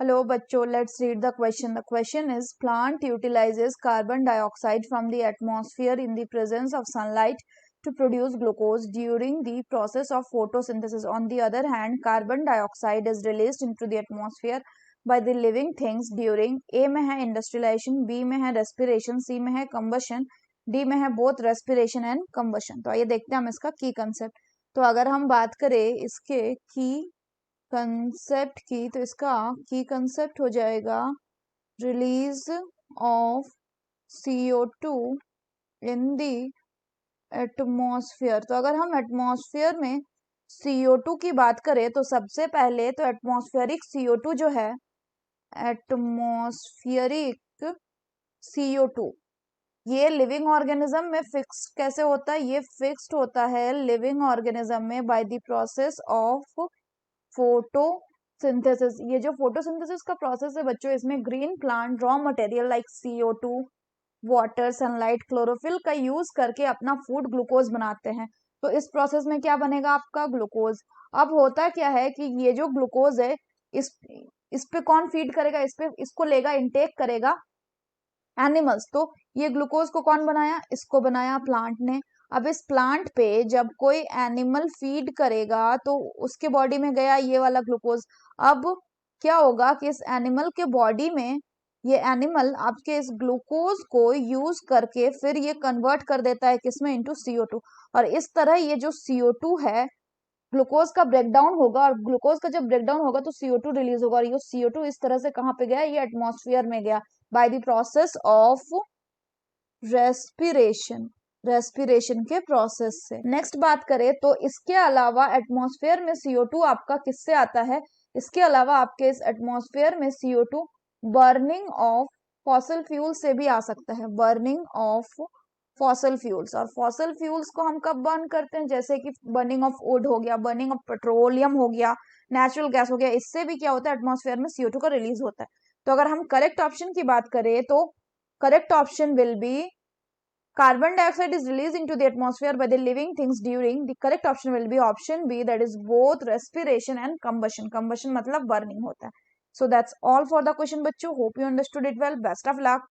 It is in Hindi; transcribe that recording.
Hello, bachcho. Let's read the question. The question is: plant utilizes carbon dioxide from the atmosphere in the presence of sunlight to produce glucose during the process of photosynthesis. On the other hand, carbon dioxide is released into the atmosphere by the living things during A में है industrialization, B में है respiration, C में है combustion, D में है both respiration and combustion. तो आइए देखते हैं हम इसका की कंसेप्ट. तो अगर हम बात करें इसके की कंसेप्ट की, तो इसका की कंसेप्ट हो जाएगा release of CO2 in the atmosphere. तो अगर हम एटमॉस्फेयर में CO2 की बात करें तो सबसे पहले तो एटमॉस्फेरिक CO2 जो है, एटमॉस्फेरिक CO2 ये लिविंग ऑर्गेनिज्म में फिक्स कैसे होता है? ये फिक्स्ड होता है लिविंग ऑर्गेनिज्म में by the process of photosynthesis. ये जो फोटोसिंथेसिस का प्रोसेस है बच्चों, इसमें green plant raw material like CO2, water, sunlight, chlorophyll का यूज करके अपना फूड ग्लूकोज बनाते हैं. तो इस प्रोसेस में क्या बनेगा? आपका ग्लूकोज. अब होता क्या है कि ये जो ग्लूकोज है, इस पे कौन फीड करेगा? इसको लेगा, इनटेक करेगा एनिमल्स. तो ये ग्लूकोज को कौन बनाया? इसको बनाया प्लांट ने. अब इस प्लांट पे जब कोई एनिमल फीड करेगा तो उसके बॉडी में गया ये वाला ग्लूकोज. अब क्या होगा कि इस एनिमल के बॉडी में ये एनिमल आपके इस ग्लूकोज को यूज करके फिर ये कन्वर्ट कर देता है किसमें? Into CO2. और इस तरह ये जो CO2 है, ग्लूकोज का ब्रेकडाउन होगा, और ग्लूकोज का जब ब्रेकडाउन होगा तो CO2 रिलीज होगा, और ये CO2 इस तरह से कहाँ पे गया? ये एटमॉस्फेयर में गया by the process of respiration के प्रोसेस से. नेक्स्ट बात करें तो इसके अलावा एटमॉस्फेयर में CO2 आपका किससे आता है? इसके अलावा आपके इस एटमॉस्फेयर में CO2 burning of fossil fuel से भी आ सकता है. Burning of fossil fuels. और फॉसल फ्यूल्स को हम कब बर्न करते हैं? जैसे कि बर्निंग ऑफ वुड हो गया, बर्निंग ऑफ पेट्रोलियम हो गया, नेचुरल गैस हो गया. इससे भी क्या होता है? एटमॉस्फेयर में CO2 का रिलीज होता है. तो अगर हम करेक्ट ऑप्शन की बात करें तो correct option will be carbon dioxide is released into the atmosphere by the living things during. The correct option will be option B, that is both respiration and combustion. Combustion मतलब burning होता है. So that's all for the question बच्चों. Hope you understood it well. Best of luck.